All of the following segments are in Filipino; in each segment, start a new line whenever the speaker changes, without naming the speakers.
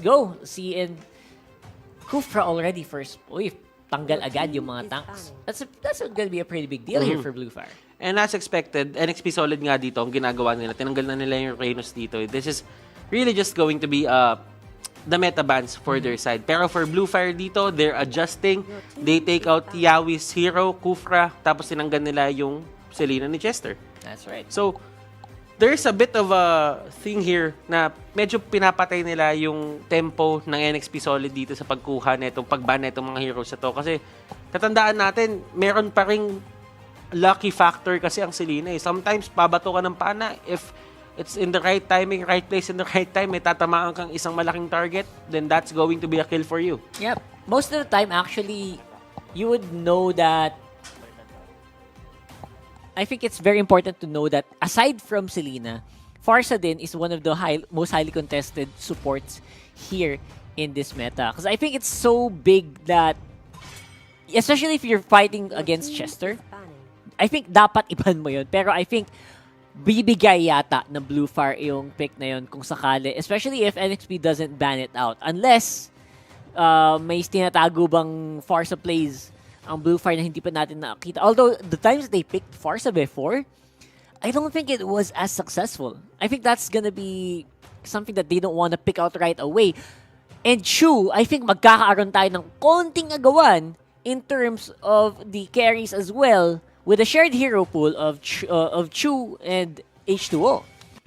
Go! Si and Kufra already first. Uy, tanggal agad yung mga tanks. That's gonna be a pretty big deal here for Blue Fire.
And as expected, NXP Solid nga dito, ang ginagawa nila, tinanggal na nila yung Reynos dito. This is really just going to be the meta bans for their side. Pero for Blue Fire dito, they're adjusting. They take out Yawi's hero, Kufra, tapos tinanggal nila yung Selena ni Chester.
That's right.
So, there's a bit of a thing here na medyo pinapatay nila yung tempo ng NXP Solid dito sa pagkuha netong pagban netong mga heroes na to. Kasi tatandaan natin, meron pa ring lucky factor kasi ang Selena. Sometimes pabato ka ng pana if it's in the right timing, right place, in the right time, may tatamaan kang isang malaking target, then that's going to be a kill for you.
Yep. Most of the time, actually, you would know that. I think it's very important to know that aside from Selena, Farsa din is one of the most highly contested supports here in this meta. Because I think it's so big that, especially if you're fighting against Chester, I think dapat iban mo yun. Pero I think bibigay yata ng Blue Fire yung pick na yun kung sakali. Especially if NXP doesn't ban it out. Unless may tinatago bang Farsa plays ang Blue Fire na hindi pa natin nakita. Although, the times they picked Farsa before, I don't think it was as successful. I think that's gonna be something that they don't want to pick out right away. And Chu, I think magkakaroon tayo ng konting agawan in terms of the carries as well with a shared hero pool of Chu and H2O.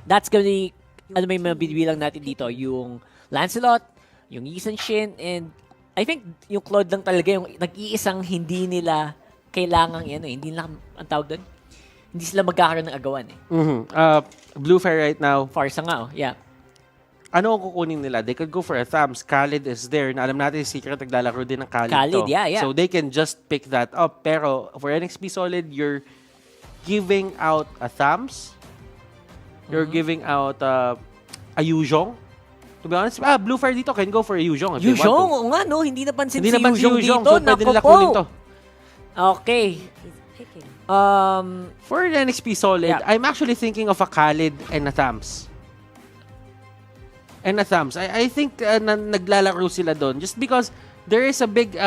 That's gonna be, ano may mabibilang natin dito, yung Lancelot, yung Yisan Shin, and I think yung Claude lang talaga yung nag-iisang hindi nila kailangan yan. Hindi nila, ang tawag doon, hindi sila magkakaroon ng agawan eh.
Blue Fire right now,
Farsa nga, yeah.
ano ang kukunin nila? They could go for a Thams. Khalid is there. Na alam natin, Secret naglalaro din ng Khalid
Khalid,
to.
yeah.
So they can just pick that up. Pero for NXP Solid, you're giving out a Thams. You're giving out a Yuzhong. To be honest, Blue Fire dito can go for a Yuzhong.
Yuzhong, oo nga no, hindi napansin si Yuzhong dito.
So pwede nila kunin to.
Okay.
For the NXP Solid,
Yeah.
I'm actually thinking of a Khalid and a Thams. I think naglalaro sila doon just because there's a big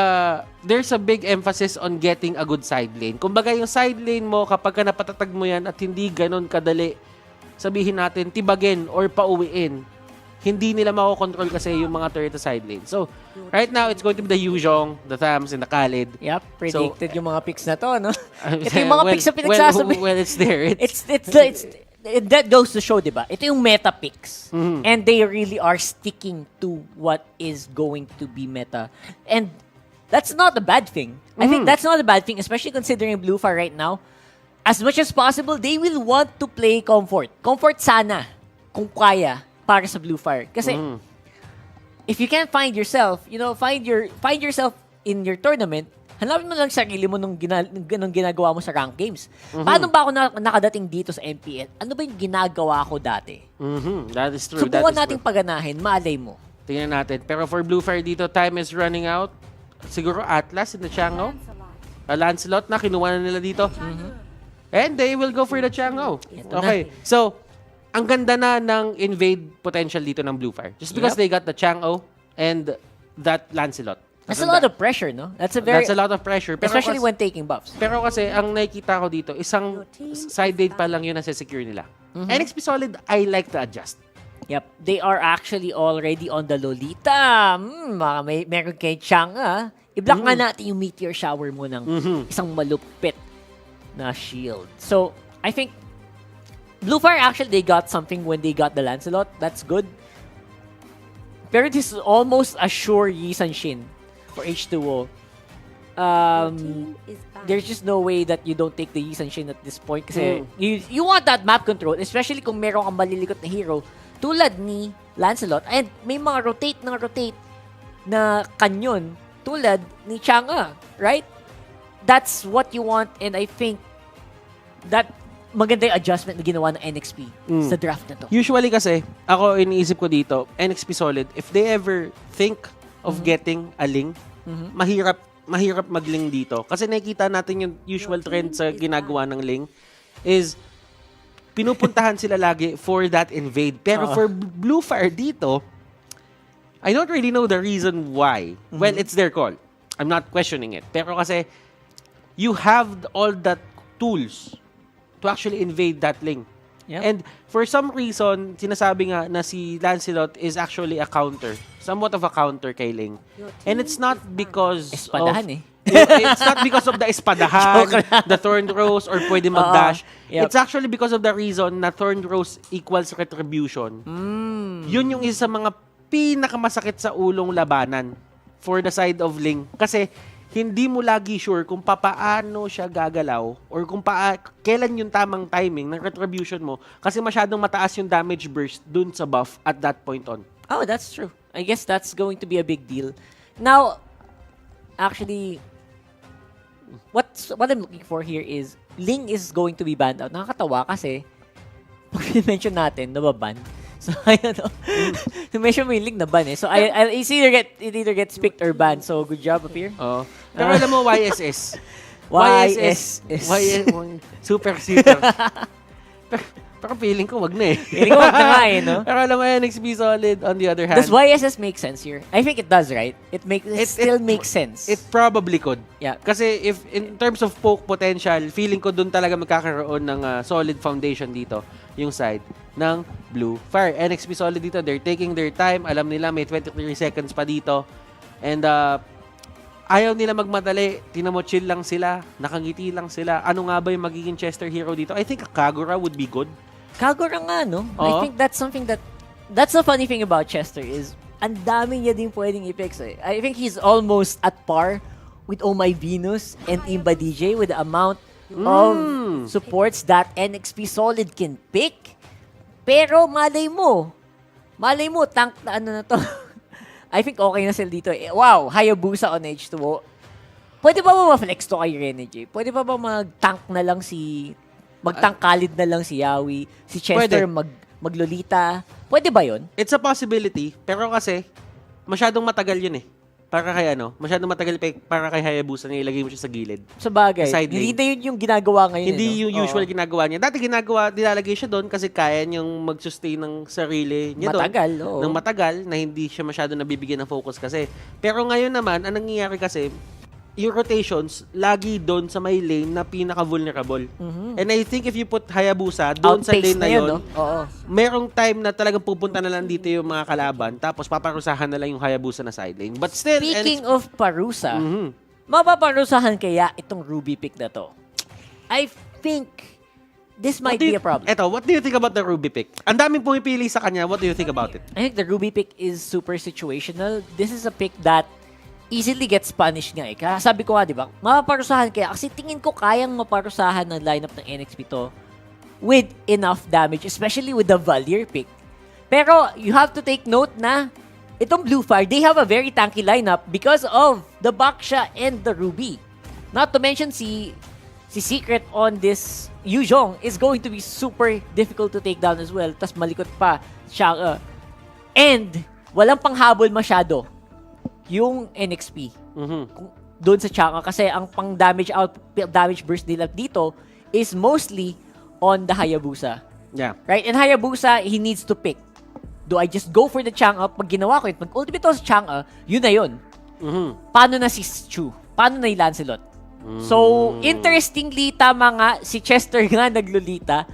emphasis on getting a good side lane. Kumbaga yung side lane mo kapag ka napatatag mo yan at hindi ganon kadali, sabihin natin tibagin or pauwiin, hindi nila makokontrol kasi yung mga turret side lane. So, right now, it's going to be the Yuzhong, the Thams, and the Khalid.
Yep, predicted yung mga picks na to, no?
Ito
Ito yung mga picks na pinagsasabi.
Well, it's there.
That goes to show, diba? Ito yung meta picks. And they really are sticking to what is going to be meta. And that's not a bad thing. I think that's not a bad thing, especially considering Blue Fire right now. As much as possible, they will want to play comfort. Comfort sana, kung kaya, para sa Blue Fire. Kasi, if you can't find yourself, find yourself in your tournament, hanapin mo lang sarili mo nung ginagawa mo sa rank games. Paano ba ako nakadating dito sa MPL? Ano ba yung ginagawa ko dati?
That is true.
Subukan nating paganahin, malay mo.
Tingnan natin. Pero for Blue Fire dito, time is running out. Siguro Atlas in the Chango. Lancelot na, kinuha na nila dito. And they will go for the Chango. Okay. So, ang ganda na ng invade potential dito ng Blue Fire. Just because they got the Chango and that Lancelot.
That's a lot of pressure, no? That's a
lot of pressure. Pero
especially when taking buffs.
Pero kasi, ang nakikita ko dito, isang side lane pa lang yun na secure nila. NXP Solid, I like to adjust.
Yep. They are actually already on the Lolita. Meron kay Chang, I-block nga natin yung meteor shower mo ng isang malupit na shield. So, I think Blue Fire actually, they got something when they got the Lancelot. That's good. Pero this is almost a sure Yisan Shin for H2O. There's just no way that you don't take the Yisan Shin at this point. Kasi you want that map control, especially kung meron kang malilikot na hero tulad ni Lancelot. And may mga rotate na kanyon tulad ni Chang'e, right? That's what you want, and I think that maganda yung adjustment na ginawa ng NXP sa draft na to.
Usually kasi, ako iniisip ko dito, NXP Solid, if they ever think of getting a Ling, mahirap mag-Ling dito. Kasi nakikita natin yung usual trend sa ginagawa ng Ling is pinupuntahan sila lagi for that invade. Pero for Blue Fire dito, I don't really know the reason why. Well, it's their call. I'm not questioning it. Pero kasi, you have all the tools to actually invade that lane.
Yep.
And for some reason, sinasabi nga na si Lancelot is actually a counter. Somewhat of a counter kay Ling. And it's not because
Espadahan
it's not because of the espadahan, the Thorn Rose, or pwede mag-dash.
Yep.
It's actually because of the reason na Thorn Rose equals retribution. Yun yung isa sa mga pinakamasakit sa ulong labanan for the side of Ling. Kasi hindi mo lagi sure kung papaano siya gagalaw or kung kailan yung tamang timing ng retribution mo kasi masyadong mataas yung damage burst dun sa buff at that point on.
Oh, that's true. I guess that's going to be a big deal. Now, actually, what I'm looking for here is Ling is going to be banned out. Nakakatawa kasi pag mention natin, nababan. So, I don't know. Mention mo yung Ling na ban eh. So, it either gets picked or banned. So, good job up here.
Oo. Pero alam mo, YSS.
YSS.
Super. Pero feeling ko, wag na eh.
Feeling ko wag na nga eh, no?
Pero alam mo, NXP solid on the other hand.
Does YSS make sense here? I think it does, right? It still makes sense.
It probably could.
Yeah.
Kasi if in terms of poke potential, feeling ko dun talaga magkakaroon ng solid foundation dito, yung side ng Blue Fire. NXP solid dito. They're taking their time. Alam nila may 23 seconds pa dito. And ayaw nila magmadali. Tingnan mo, chill lang sila. Nakangiti lang sila. Ano nga ba yung magiging Chester hero dito? I think a Kagura would be good.
Kagura nga, no?
Oo.
I think that's something that's the funny thing about Chester is ang dami niya din pwedeng i-picks eh. I think he's almost at par with Oh My Venus and Imba DJ with the amount of supports that NXP Solid can pick. Pero malay mo, tank na ano na to. I think okay na sila dito. Wow, Hayabusa on H2O. Pwede ba ma-flex to kay Renegade? Pwede ba mag-tank na lang magtangkalid na lang si Yawi, si Chester maglolita? Pwede ba yun?
It's a possibility, pero kasi masyadong matagal yun eh. Para kay masyadong matagal para kay Hayabusa na ilagay mo siya sa gilid.
Sa bagay.
Side
Hindi
lane.
na yun yung ginagawa ngayon.
Hindi
no?
yung usual ginagawa niya. Dati nilalagay siya doon kasi kaya niyang mag-sustain ng sarili niya doon.
Matagal, oo.
Ng matagal na hindi siya masyado nabibigyan ng focus kasi. Pero ngayon naman, ang nangyayari kasi, yung rotations, lagi doon sa may lane na pinaka-vulnerable. And I think if you put Hayabusa doon sa lane na yun,
no? Oo.
merong time na talagang pupunta na lang dito yung mga kalaban, tapos paparusahan na lang yung Hayabusa na side lane. But still,
Speaking of parusa, mapaparusahan kaya itong Ruby pick na to? I think this might be a problem.
What do you think about the Ruby pick? Ang daming pumipili sa kanya. What do you think about it?
I think the Ruby pick is super situational. This is a pick that easily gets punished nga eh. Kaya sabi ko nga, di ba, mapaparusahan kaya. Kasi tingin ko kayang maparusahan ng lineup ng NXP to with enough damage, especially with the Valier pick. Pero you have to take note na itong Blue Fire, they have a very tanky lineup because of the Baksha and the Ruby. Not to mention si Secret on this Yuzhong is going to be super difficult to take down as well. Tas malikot pa siya. And walang panghabol masyado yung NXP doon sa Chang'e kasi ang pang damage burst nila dito is mostly on the Hayabusa.
Yeah.
Right? And Hayabusa, he needs to pick. Do I just go for the Chang'e? Pag ginawa ko yun, pag ultimate ako sa Chang'e, yun na yun. Paano na si Chu? Paano na yung Lancelot? So, interestingly, tama nga, si Chester nga naglulita.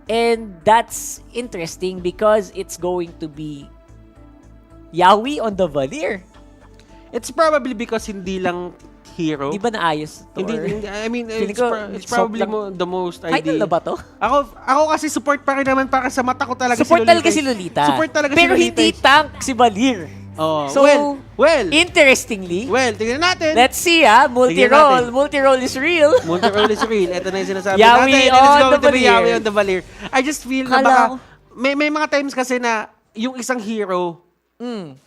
And that's interesting because it's going to be Yawi on the Valier.
It's probably because hindi lang hero.
Di ba naayos to?
Hindi, I mean,
Feeling
it's
ko,
probably
sobrang-
the most
Idol
ideal.
na ba to?
Ako kasi support pa rin naman para sa mata ko talaga
Support
si Lolita.
talaga si Lolita.
Support talaga
Pero
si Lolita.
hindi tank si Valier.
Oh,
So,
well,
interestingly,
tingnan natin.
let's see
Tignan natin.
multi-roll is real.
Multi-roll is real. Ito na yung sinasabi
Yawi
natin.
on
It's going
the
to be
Valier.
Yawi on the Valier. I just feel na
Kala
baka,
ko.
may mga times kasi na yung isang hero,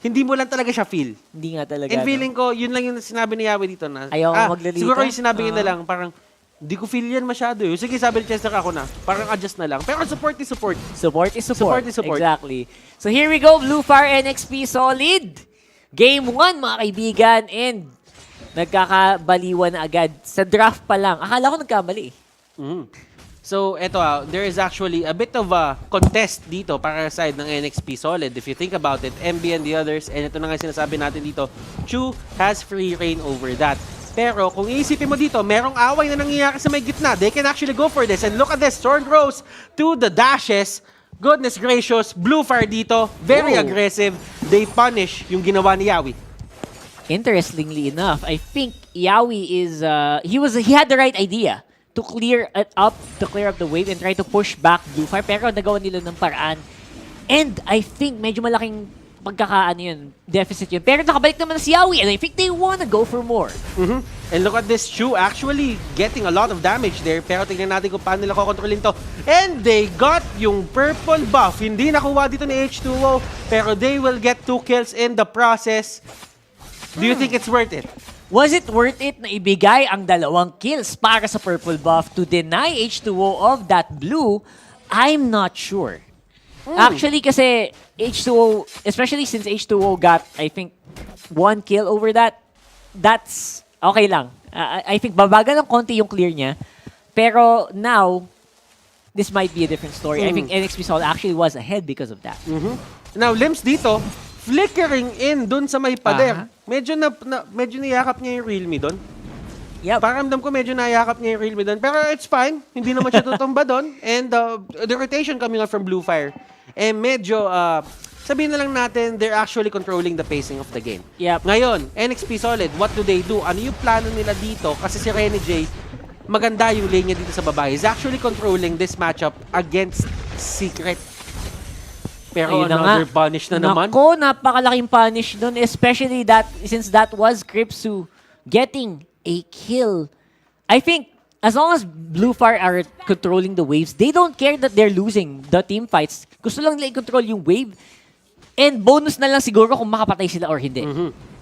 hindi mo lang talaga siya feel.
Hindi nga talaga.
And
no?
feeling ko, yun lang yung sinabi ni Yawi dito na,
Ayaw maglalita?
siguro yung sinabi niya na lang, parang, di ko feel yan masyado. Sige, sabi ni Chester, ako na. Parang adjust na lang. Pero support is support.
Support is support.
Support is support.
Exactly. So here we go, Blue Fire NXP solid. Game 1, mga kaibigan. And nagkakabaliwan na agad. Sa draft pa lang. Akala ko nagkamali.
So, eto there is actually a bit of a contest dito para sa side ng NXP Solid. If you think about it, MB and the others, and ito na nga sinasabi natin dito, Chu has free reign over that. Pero kung iisipin mo dito, merong away na nangyayari sa may gitna. They can actually go for this. And look at this, Sword Rose to the dashes. Goodness gracious, Blue Fire dito, very aggressive. They punish yung ginawa ni Yawi.
Interestingly enough, I think Yawi is he had the right idea to clear it up, to clear up the wave and try to push back Blue Fire, pero nagawa nila ng paraan. And I think medyo malaking pagkakaano yun, deficit yun. Pero nakabalik naman na si Yawi and I think they wanna go for more.
And look at this Chu actually getting a lot of damage there, pero tingnan natin kung paano nila kokontrolin to. And they got yung purple buff. Hindi nakuha dito ni H2O, pero they will get 2 kills in the process. Do you think it's worth it?
Was it worth it na ibigay ang 2 kills para sa purple buff to deny H2O of that blue? I'm not sure. Actually, kasi H2O, especially since H2O got, I think, 1 kill over that, that's okay lang. I think babagal ng konti yung clear niya. Pero now, this might be a different story. I think NXP Sol actually was ahead because of that.
Now, Limbs dito, flickering in dun sa may pader. Medyo niyakap niya yung Realme dun.
Yep.
Pakiramdam ko medyo niyakap niya yung Realme dun. Pero it's fine. Hindi naman siya tutumba dun. And the rotation coming out from Blue Fire. Medyo, sabihin na lang natin, they're actually controlling the pacing of the game.
Yep.
Ngayon, NXP Solid, what do they do? Ano yung plano nila dito? Kasi si Rene J, maganda yung lane niya dito sa baba. He's actually controlling this matchup against Secret. Pero
ayun
another punish na naman.
Nako, napakalaking punish dun. Especially that, since that was Kripsu getting a kill. I think, as long as Blue Fire are controlling the waves, they don't care that they're losing the team fights. Gusto lang nila i-control yung wave. And bonus na lang siguro kung makapatay sila or hindi.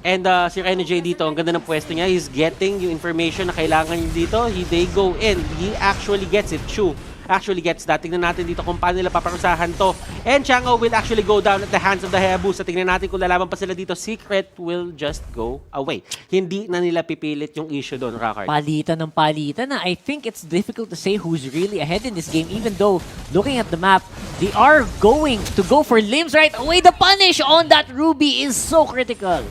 And si Rene J dito, ang ganda ng pwesto niya. He's getting yung information na kailangan niya dito. They go in. He actually gets it. Chu actually gets that. Tingnan natin dito kung paano nila paparusahan to. And Chango will actually go down at the hands of the Hayabusa. Tingnan natin kung lalaban pa sila dito. Secret will just go away. Hindi na nila pipilit yung issue doon, Rockard.
Palitan ng palitan na. I think it's difficult to say who's really ahead in this game, even though, looking at the map, they are going to go for Limbs right away. The punish on that Ruby is so critical.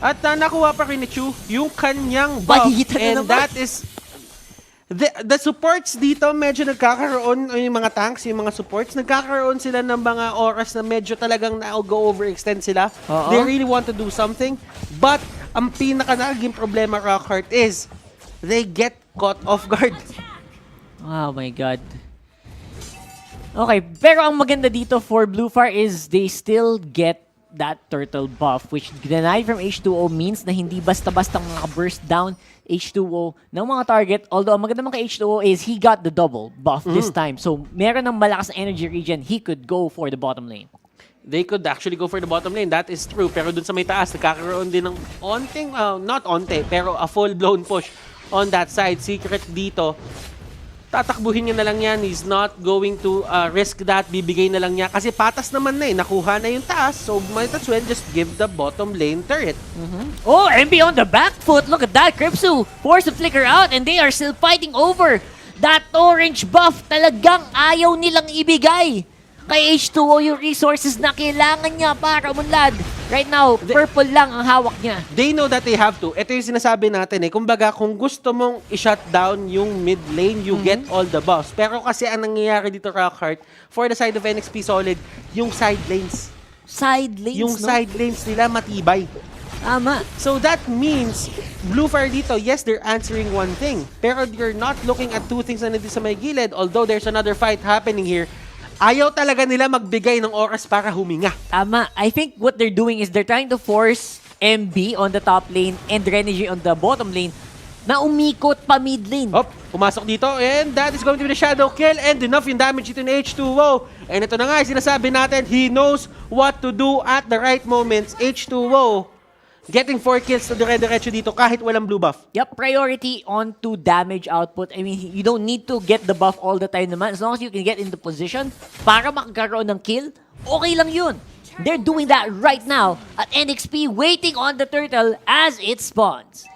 At nakuha pa rin ni Chu yung kanyang buff. And that is... The supports dito, medyo nagkakaroon, yung mga tanks, yung mga supports, nagkakaroon sila ng mga oras na medyo talagang go overextend sila. They really want to do something. But, ang pinaka-naging problema, Rockheart, is they get caught off guard.
Oh my God. Okay, pero ang maganda dito for Blue Fire is they still get that turtle buff, which denied from H2O means na hindi basta-basta maka-burst down H2O ng mga target. Although, ang maganda naman kay H2O is he got the double buff this time. So, meron ng malakas na energy regen, he could go for the bottom lane.
They could actually go for the bottom lane. That is true. Pero dun sa may taas, nagkakaroon din ng onting, not onte, pero a full-blown push on that side. Secret dito, tatakbuhin niya na lang yan. He's not going to risk that. Bibigay na lang niya. Kasi patas naman na eh. Nakuha na yung taas. So might as well just give the bottom lane turret.
Oh, MB on the back foot. Look at that. Kripsu forced to flicker out and they are still fighting over that orange buff. Talagang ayaw nilang ibigay kay H2O yung resources na kailangan niya para umunlad. Right now, purple lang ang hawak niya.
They know that they have to. Ito yung sinasabi natin eh. Kumbaga, kung gusto mong i-shut down yung mid lane, you get all the buffs. Pero kasi ang nangyayari dito, Rockheart, for the side of NXP Solid, yung side lanes.
Side lanes,
Yung side lanes nila matibay.
Tama.
So that means, Blue Fire dito, yes, they're answering one thing. Pero you're not looking at two things na nandito sa may gilid. Although there's another fight happening here, ayaw talaga nila magbigay ng oras para huminga.
Tama. I think what they're doing is they're trying to force MB on the top lane and Renegi on the bottom lane na umikot pa mid lane.
Pumasok dito and that is going to be the shadow kill and enough yung damage ito ni H2O. And ito na nga, sinasabi natin, he knows what to do at the right moments. H2O getting 4 kills na dire-diretso dito kahit walang blue buff.
Yep, priority on to damage output. I mean, you don't need to get the buff all the time naman. As long as you can get into position para makakaroon ng kill, okay lang yun. They're doing that right now at NXP, waiting on the turtle as it spawns.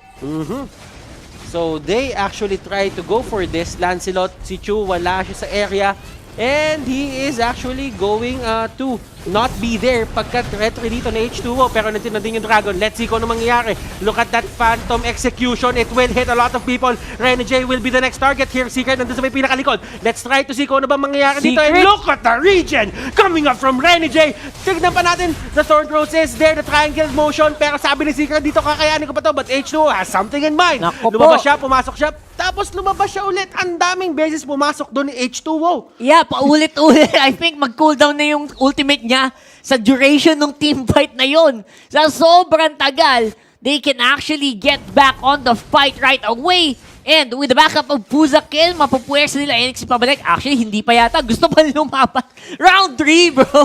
So they actually try to go for this. Lancelot, si Chu, wala siya sa area. And he is actually going to not be there pagkat retry dito na H2O. Pero nandiyan na din yung Dragon. Let's see kung ano mangyayari. Look at that Phantom execution. It will hit a lot of people. Rene J will be the next target here. Secret nandun sa may pinakalikod. Let's try to see kung ano ba mangyayari dito. And look at the region coming up from Rene J. Tignan pa natin. The Stormcrows is there. The triangle motion. Pero sabi ni Secret dito, kakayanin ko pa to. But H2O has something in mind.
Nako
Lumabas siya, pumasok siya. Tapos lumabas siya ulit. Ang daming beses pumasok doon ni H2O.
Yeah, paulit-ulit. I think mag-cooldown na yung ultimate niya sa duration ng teamfight na yon. Sa sobrang tagal, they can actually get back on the fight right away. And with the backup of Puzakill, mapupuwersa nila NXP pabalik. Actually, hindi pa yata. Gusto pa lumapat. Round 3, bro.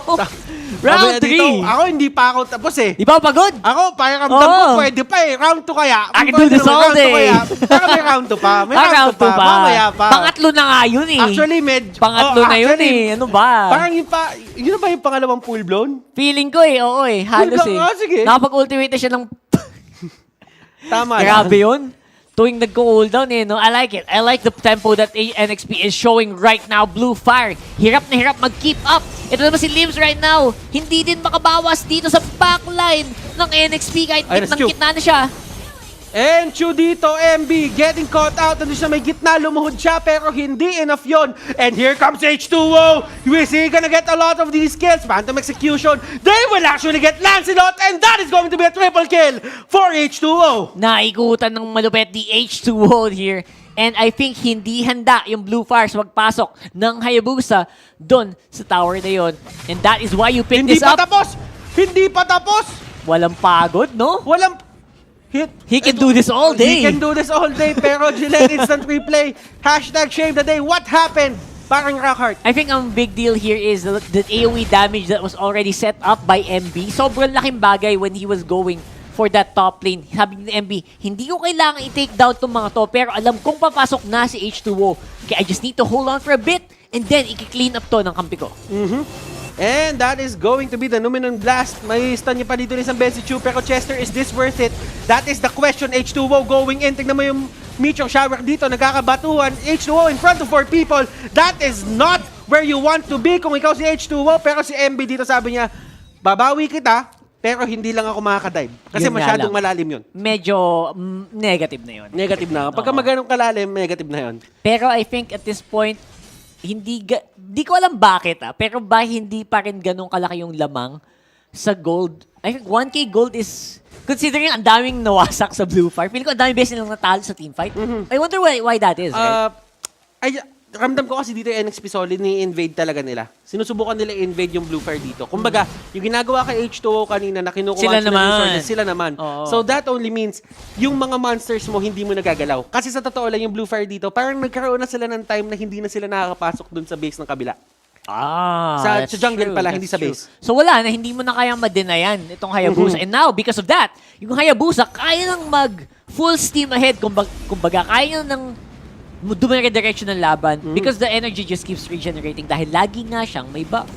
Round 3.
Ako hindi pa ako tapos eh.
Di ba pagod?
Ako, parang ramdam ko, pwede pa eh. Round 2 kaya.
I can do this all day.
Pero may round 2 pa. May round 2 pa. Mamaya pa.
Pangatlo na nga yun eh.
Actually,
Pangatlo na yun eh. Ano ba?
Parang yun na ba yung pangalawang full blown?
Feeling ko eh. Oo eh. Halos eh.
Sige.
Nakapag-ultimate na siya ng...
Tama.
Grabe yun. Tuwing nagko-cooldown eh, no? I like it. I like the tempo that NXP is showing right now. Blue Fire, hirap na hirap mag-keep up. Ito naman si Limbs right now. Hindi din makabawas dito sa backline ng NXP kahit kitna na siya.
And Chu dito, MB, getting caught out. Nandun siya may gitna, lumuhod siya, pero hindi enough yon. And here comes H2O. Is he gonna get a lot of these kills? Phantom execution. They will actually get Lancelot, and that is going to be a triple kill for H2O.
Naikutan ng malupet di H2O here. And I think hindi handa yung Blue Fires magpasok ng Hayabusa doon sa tower na yon. And that is why you pick this up.
Hindi pa tapos!
Walang pagod, no?
He
can do this all day.
He can do this all day, pero Gillette instant replay. Hashtag shame the day. What happened? Parang Rockhart.
I think ang big deal here is the AoE damage that was already set up by MB. Sobrang laking bagay when he was going for that top lane. Sabi ni MB, hindi ko kailangan i-take down itong mga to, pero alam kong papasok na si H2O. Kaya I just need to hold on for a bit, and then i-clean up to ng kampi ko.
And that is going to be the Numenon Blast. May stun niya pa dito ni isang beses si Chu, pero Chester, is this worth it? That is the question. H2O going in. Tignan mo yung Meteor Shower dito, nagkakabatuhan. H2O in front of 4 people. That is not where you want to be kung ikaw si H2O. Pero si MB dito sabi niya, babawi kita, pero hindi lang ako makakadive. Kasi masyadong malalim yun.
Medyo negative na yun.
Negative na. Pagka maganong kalalim, negative na yun.
Pero I think at this point, di ko alam bakit pero ba hindi pa rin ganun kalaki yung lamang sa gold. I think 1k gold is, considering ang daming nawasak sa Blue Fire, feeling ko ang daming beses nilang natalo sa teamfight. I wonder why that is, right?
Ramdam ko kasi dito yung NXP Solid, ni-invade talaga nila. Sinusubukan nila invade yung Blue Fire dito. Kumbaga, yung ginagawa kay H2O kanina na kinukuha sila naman. So that only means yung mga monsters mo hindi mo nagagalaw. Kasi sa totoo lang yung Blue Fire dito, parang nagkaroon na sila ng time na hindi na sila nakakapasok dun sa base ng kabila. Sa jungle pala, hindi sa base.
So wala na, hindi mo na kayang ma-denayan itong Hayabusa. And now, because of that, yung Hayabusa, kaya nang mag-full steam ahead. Kumbaga, kaya nang dumire-direction ng laban because the energy just keeps regenerating dahil lagi nga siyang may buff.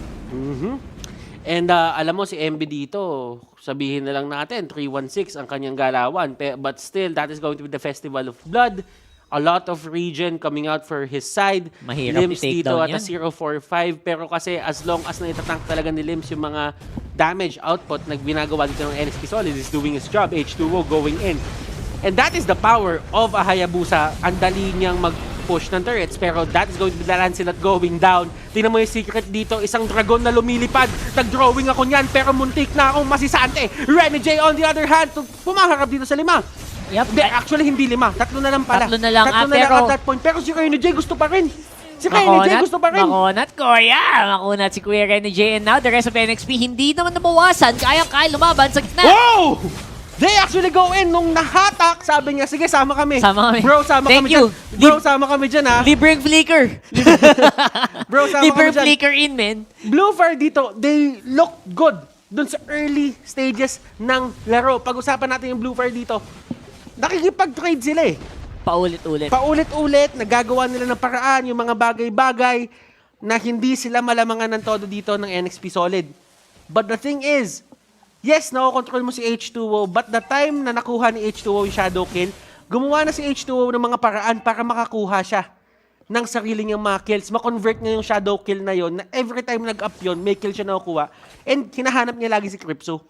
And alam mo, si MB dito, sabihin na lang natin, 316 ang kanyang galawan. But still, that is going to be the Festival of Blood. A lot of regen coming out for his side.
Mahirap
Limbs
i-take
dito
down
at a
yan.
045. Pero kasi as long as naitatank talaga ni Limbs yung mga damage output na ginagawa dito ng NXP Solid is doing his job. H2O going in. And that is the power of a Hayabusa. Ang dali niyang mag-push ng turrets. Pero that is going to be the Lancelot going down. Tingnan mo yung secret dito. Isang dragon na lumilipad. Nag-drawing ako niyan. Pero muntik na akong masisante. Rene J on the other hand, pumaharap dito sa 5.
Yep.
Actually, hindi 5. 3 na lang pala.
3 na lang.
3 na lang at that point. Pero si Rene J gusto pa rin.
Makunat ko, yeah. Makunat si Kuya Rene J. And now, the rest of NXP, hindi naman nabawasan. Kaya lumaban sa gitna.
Wow! They actually go in. Nung nahatak, sabi niya, sige, sama kami. Bro, sama
Thank
kami
you.
dyan. Bro, sama kami dyan, ha?
Libreng flicker.
Bro, sama
Libreng
kami dyan.
flicker in, man.
Blue Fire dito, they look good dun sa early stages ng laro. Pag-usapan natin yung Blue Fire dito, nakikipag-trade sila eh.
Paulit-ulit.
Paulit-ulit, nagagawa nila ng paraan, yung mga bagay-bagay na hindi sila malamangan ng todo dito ng NXP Solid. But the thing is, yes, nakokontrol mo si H2O, but the time na nakuha ni H2O yung Shadow Kill, gumawa na si H2O ng mga paraan para makakuha siya ng sarili niyang mga kills. Ma-convert niya yung shadow kill na yon na every time nag-up yun, may kill siya nakukuha. And hinahanap niya lagi si Crypso.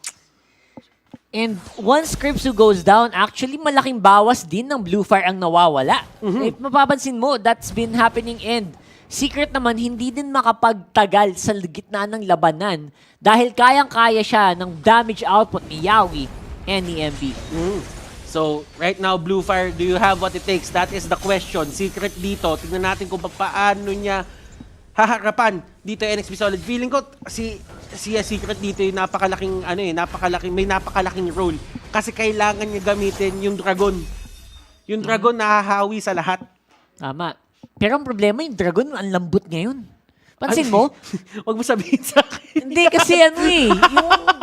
And once Crypso goes down, actually malaking bawas din ng Blue Fire ang nawawala. If mapapansin mo, that's been happening, and Secret naman hindi din makapagtagal sa gitna ng labanan dahil kayang-kaya siya ng damage output ni Yawi and ni MB.
So, right now, Blue Fire, do you have what it takes? That is the question. Secret dito. Tingnan natin kung paano niya haharapan dito NXP Solid. Feeling ko si Secret dito yung may napakalaking role kasi kailangan niya gamitin yung Dragon. Yung Dragon nahahawi sa lahat.
Tama. Pero ang problema, yung Dragon, ang lambot ngayon. Pansin mo?
Wag mo sabihin sa akin.
Hindi kasi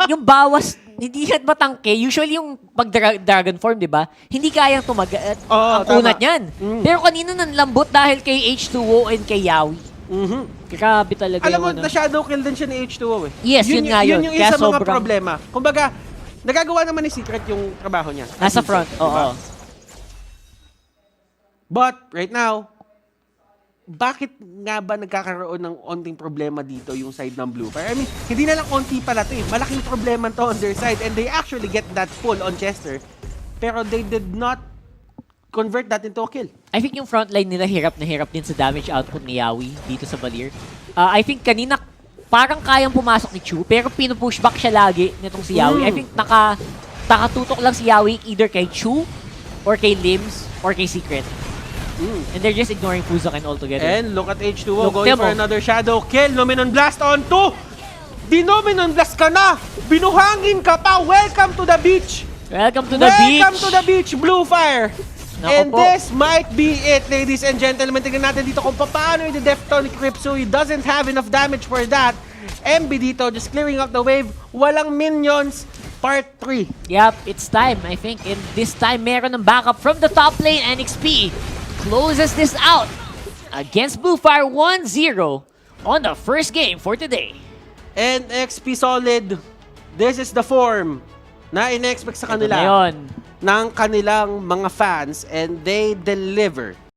yung bawas, hindi siya matangke. Usually yung pag dragon form, di ba? Hindi kayang ang kunat niyan. Pero kanina nang lambot dahil kay H2O and kay Yawi. Grabe talaga.
Alam mo, na-shadow kill din siya ni H2O eh.
Yes, yun nga yun.
Yun yung isa mga problema. Kumbaga, nagagawa naman ni Secret yung trabaho niya.
Nasa front, oo.
But, right now, bakit nga ba nagkakaroon ng onting problema dito yung side ng Blue Fire? I mean, hindi na lang onti pala to eh. Malaking problema to on their side and they actually get that pull on Chester. Pero they did not convert that into a kill.
I think yung frontline nila hirap na hirap din sa damage output ni Yawi dito sa Valir. I think kanina parang kayang pumasok ni Chu pero pinupushback siya lagi nitong si Yawi. I think nakatutok lang si Yawi either kay Chu or kay Limbs or kay Secret. And they're just ignoring Fuzokan altogether.
And look at H2O going for another shadow kill. Nominon Blast on 2! Dinominon Blast ka na! Binuhangin ka pa! Welcome to the beach!
Welcome to the beach!
Welcome to the beach, Blue Fire! And this might be it, ladies and gentlemen. Tignan natin dito kung paano i-defton ni Crypso. He doesn't have enough damage for that. MB dito, just clearing up the wave. Walang minions. Part 3.
Yep, it's time, I think. And this time, meron ng backup from the top lane. NXP closes this out against Blue Fire 1-0 on the first game for today.
And NXP Solid, this is the form na in-expect sa kanila ng kanilang mga fans, and they deliver.